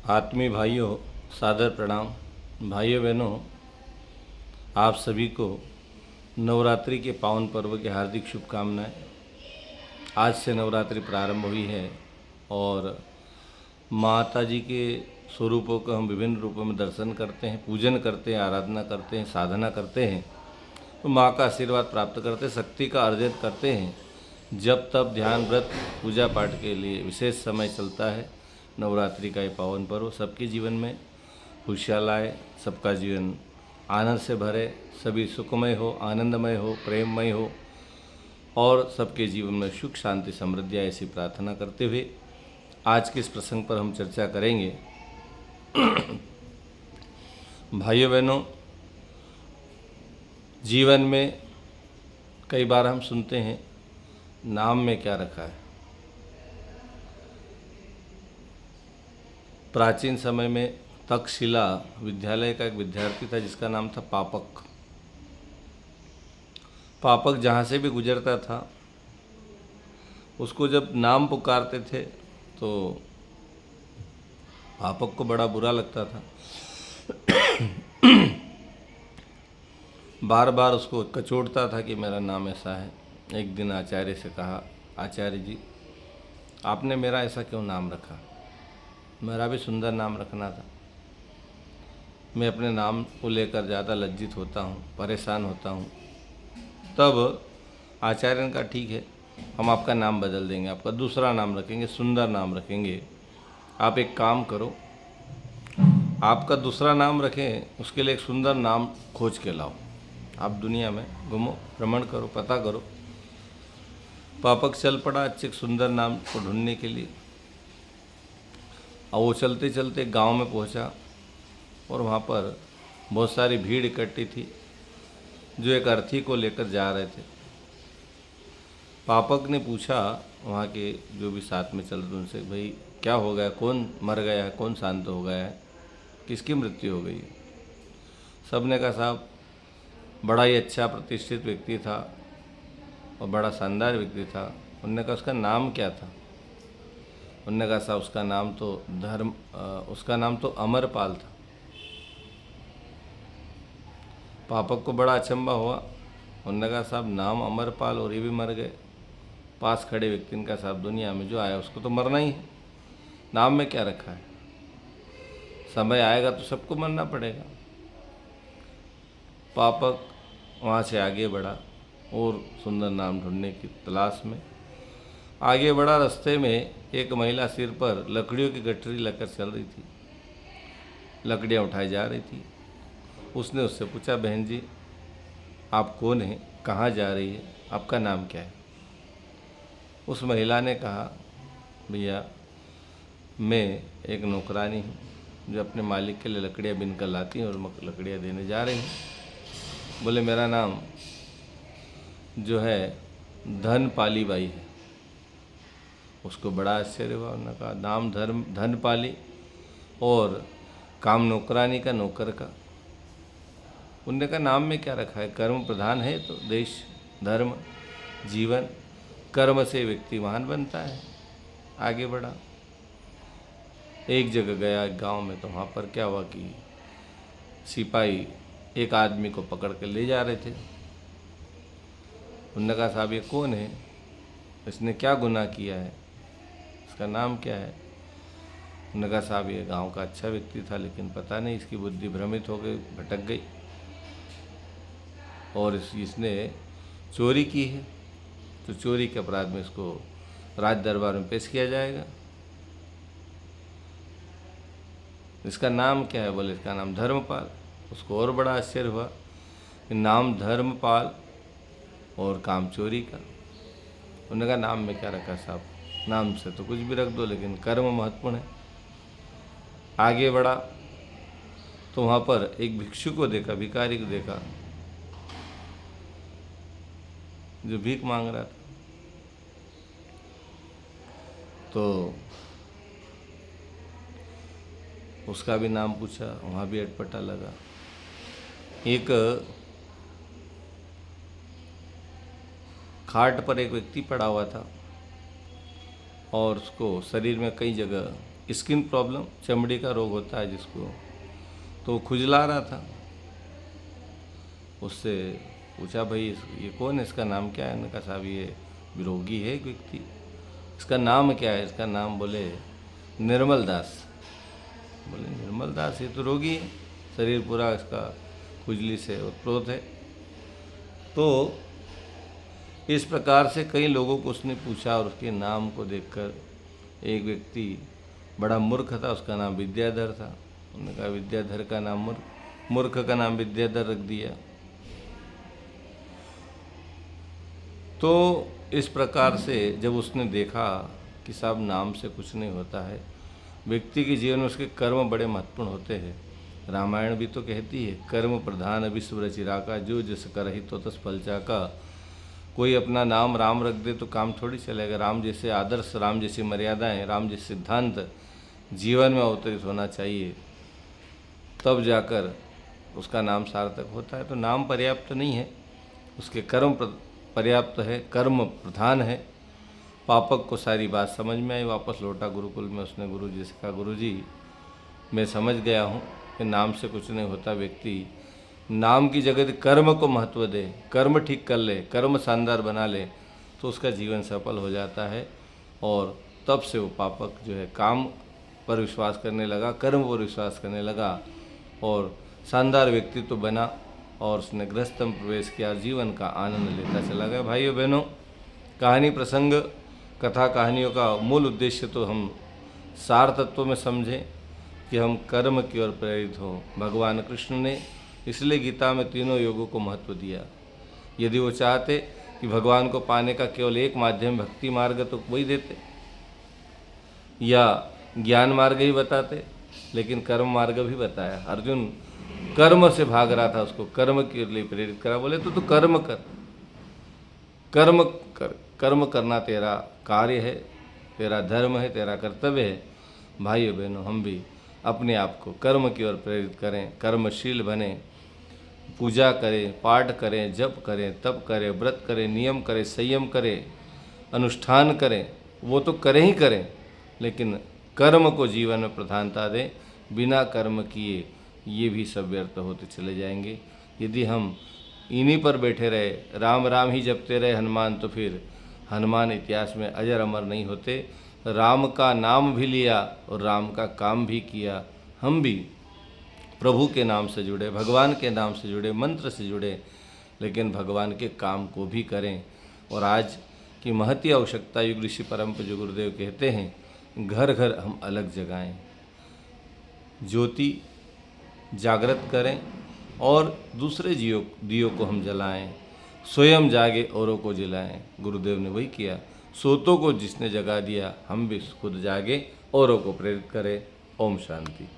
आत्मीय भाइयों, सादर प्रणाम। भाइयों बहनों, आप सभी को नवरात्रि के पावन पर्व की हार्दिक शुभकामनाएं। आज से नवरात्रि प्रारंभ हुई है और माता जी के स्वरूपों को हम विभिन्न रूपों में दर्शन करते हैं, पूजन करते हैं, आराधना करते हैं, साधना करते हैं, तो माँ का आशीर्वाद प्राप्त करते हैं, शक्ति का अर्जित करते हैं। जब तब ध्यान, व्रत, पूजा पाठ के लिए विशेष समय चलता है। नवरात्रि का ये पावन पर्व सबके जीवन में खुशियाँ लाए, सबका जीवन आनंद से भरे, सभी सुखमय हो, आनंदमय हो, प्रेममय हो और सबके जीवन में सुख, शांति, समृद्धि आए, ऐसी प्रार्थना करते हुए आज के इस प्रसंग पर हम चर्चा करेंगे। भाइयों बहनों, जीवन में कई बार हम सुनते हैं नाम में क्या रखा है। प्राचीन समय में तक्षशिला विद्यालय का एक विद्यार्थी था जिसका नाम था पापक। पापक जहाँ से भी गुजरता था उसको जब नाम पुकारते थे तो पापक को बड़ा बुरा लगता था। बार बार उसको कचोटता था कि मेरा नाम ऐसा है। एक दिन आचार्य से कहा, आचार्य जी, आपने मेरा ऐसा क्यों नाम रखा? मेरा भी सुंदर नाम रखना था। मैं अपने नाम को लेकर ज़्यादा लज्जित होता हूँ, परेशान होता हूँ। तब आचार्य ने कहा, ठीक है, हम आपका नाम बदल देंगे, आपका दूसरा नाम रखेंगे, सुंदर नाम रखेंगे। आप एक काम करो, आपका दूसरा नाम रखें, उसके लिए एक सुंदर नाम खोज के लाओ। आप दुनिया में घूमो, भ्रमण करो, पता करो। पापक चल पड़ा अच्छे सुंदर नाम को ढूंढने के लिए। और वो चलते चलते गांव में पहुंचा और वहाँ पर बहुत सारी भीड़ इकट्ठी थी जो एक अर्थी को लेकर जा रहे थे। पापक ने पूछा वहाँ के जो भी साथ में चल रहे उनसे, भाई क्या हो गया, कौन मर गया है, कौन शांत हो गया है, किसकी मृत्यु हो गई है? सब ने कहा, साहब बड़ा ही अच्छा प्रतिष्ठित व्यक्ति था और बड़ा शानदार व्यक्ति था। उन्होंने कहा, उसका नाम क्या था? उन्होंने कहा, साहब उसका नाम तो अमरपाल था। पापक को बड़ा अचंभा हुआ। उन्होंने कहा, साहब नाम अमरपाल और ये भी मर गए। पास खड़े व्यक्ति ने कहा, साहब दुनिया में जो आया उसको तो मरना ही है, नाम में क्या रखा है? समय आएगा तो सबको मरना पड़ेगा। पापक वहाँ से आगे बढ़ा और सुंदर नाम ढूंढने की तलाश में आगे बढ़ा। रास्ते में एक महिला सिर पर लकड़ियों की गठरी लेकर चल रही थी, लकड़ियाँ उठाई जा रही थी। उसने उससे पूछा, बहन जी आप कौन हैं, कहाँ जा रही है, आपका नाम क्या है? उस महिला ने कहा, भैया मैं एक नौकरानी हूँ जो अपने मालिक के लिए लकड़ियाँ बिन कर लाती हूँ और लकड़ियाँ देने जा रही हूँ। बोले, मेरा नाम जो है धनपाली बाई है। उसको बड़ा आश्चर्य हुआ। उन्होंने कहा, नाम धनपाली और काम नौकरानी का, नौकर का। उन्होंने कहा, नाम में क्या रखा है? कर्म प्रधान है तो देश, धर्म, जीवन, कर्म से व्यक्ति महान बनता है। आगे बढ़ा, एक जगह गया, एक गांव में, तो वहाँ पर क्या हुआ कि सिपाही एक आदमी को पकड़ कर ले जा रहे थे। उन्होंने कहा, साहब ये कौन है, इसने क्या गुनाह किया है, इसका नाम क्या है? उन्होंने कहा, साहब ये गांव का अच्छा व्यक्ति था, लेकिन पता नहीं इसकी बुद्धि भ्रमित हो गई, भटक गई और इसने चोरी की है, तो चोरी के अपराध में इसको राज दरबार में पेश किया जाएगा। इसका नाम क्या है? बोले, इसका नाम धर्मपाल। उसको और बड़ा आश्चर्य हुआ कि नाम धर्मपाल और काम चोरी का। उन्होंने कहा, नाम में क्या रखा साहब, नाम से तो कुछ भी रख दो, लेकिन कर्म महत्वपूर्ण है। आगे बढ़ा तो वहाँ पर एक भिक्षु को देखा, भिखारी को देखा जो भीख मांग रहा था। तो उसका भी नाम पूछा, वहाँ भी अटपटा लगा। एक खाट पर एक व्यक्ति पड़ा हुआ था और उसको शरीर में कई जगह स्किन प्रॉब्लम, चमड़ी का रोग होता है जिसको, तो खुजला रहा था। उससे पूछा, भाई ये कौन है, इसका नाम क्या है? मैंने कहा, साहब ये विरोगी है एक व्यक्ति, इसका नाम क्या है? इसका नाम बोले निर्मल दास। बोले निर्मल दास, ये तो रोगी है, शरीर पूरा इसका खुजली से उत्प्रोत है। तो इस प्रकार से कई लोगों को उसने पूछा और उसके नाम को देखकर एक व्यक्ति बड़ा मूर्ख था, उसका नाम विद्याधर था। उन्होंने कहा, विद्याधर का नाम मूर्ख, मूर्ख का नाम विद्याधर रख दिया। तो इस प्रकार से जब उसने देखा कि साहब नाम से कुछ नहीं होता है, व्यक्ति के जीवन में उसके कर्म बड़े महत्वपूर्ण होते हैं। रामायण भी तो कहती है, कर्म प्रधान विश्व रचिरा का, जो जिस करहि तो तस फल चाका। कोई अपना नाम राम रख दे तो काम थोड़ी चलेगा। राम जैसे आदर्श, राम जैसी मर्यादाएं, राम जैसे सिद्धांत जीवन में अवतरित होना चाहिए, तब जाकर उसका नाम सार्थक होता है। तो नाम पर्याप्त नहीं है, उसके कर्म पर्याप्त है, कर्म प्रधान है। पापक को सारी बात समझ में आई, वापस लौटा गुरुकुल में। उसने गुरु जी से कहा, गुरु जी मैं समझ गया हूँ कि नाम से कुछ नहीं होता। व्यक्ति नाम की जगह कर्म को महत्व दे, कर्म ठीक कर ले, कर्म शानदार बना ले, तो उसका जीवन सफल हो जाता है। और तब से वो पापक जो है काम पर विश्वास करने लगा, कर्म पर विश्वास करने लगा और शानदार व्यक्तित्व बना और उसने गृहस्थ में प्रवेश किया, जीवन का आनंद लेता चला गया। भाइयों बहनों, कहानी प्रसंग, कथा कहानियों का मूल उद्देश्य तो हम सार तत्व में समझें कि हम कर्म की ओर प्रेरित हों। भगवान कृष्ण ने इसलिए गीता में तीनों योगों को महत्व दिया। यदि वो चाहते कि भगवान को पाने का केवल एक माध्यम भक्ति मार्ग, तो वही देते या ज्ञान मार्ग ही बताते, लेकिन कर्म मार्ग भी बताया। अर्जुन कर्म से भाग रहा था, उसको कर्म के लिए प्रेरित करा। बोले तो कर्म कर, कर्म कर, कर्म करना तेरा कार्य है, तेरा धर्म है, तेरा कर्तव्य है। भाइयों बहनों, हम भी अपने आप को कर्म की ओर प्रेरित करें, कर्मशील बने, पूजा करें, पाठ करें, जप करें, तप करें, व्रत करें, नियम करें, संयम करें, अनुष्ठान करें, वो तो करें ही करें, लेकिन कर्म को जीवन में प्रधानता दें। बिना कर्म किए ये भी सब व्यर्थ होते चले जाएंगे। यदि हम इन्हीं पर बैठे रहे, राम राम ही जपते रहे हनुमान, तो फिर हनुमान इतिहास में अजर अमर नहीं होते। राम का नाम भी लिया और राम का काम भी किया। हम भी प्रभु के नाम से जुड़े, भगवान के नाम से जुड़े, मंत्र से जुड़े, लेकिन भगवान के काम को भी करें। और आज की महती आवश्यकता, युग ऋषि परम पूज्य गुरुदेव कहते हैं, घर घर हम अलग जगाएं, ज्योति जागृत करें और दूसरे दियों को हम जलाएं, स्वयं जागे औरों को जलाएं। गुरुदेव ने वही किया, सोतों को जिसने जगा दिया, हम भी खुद जागे औरों को प्रेरित करें। ओम शांति।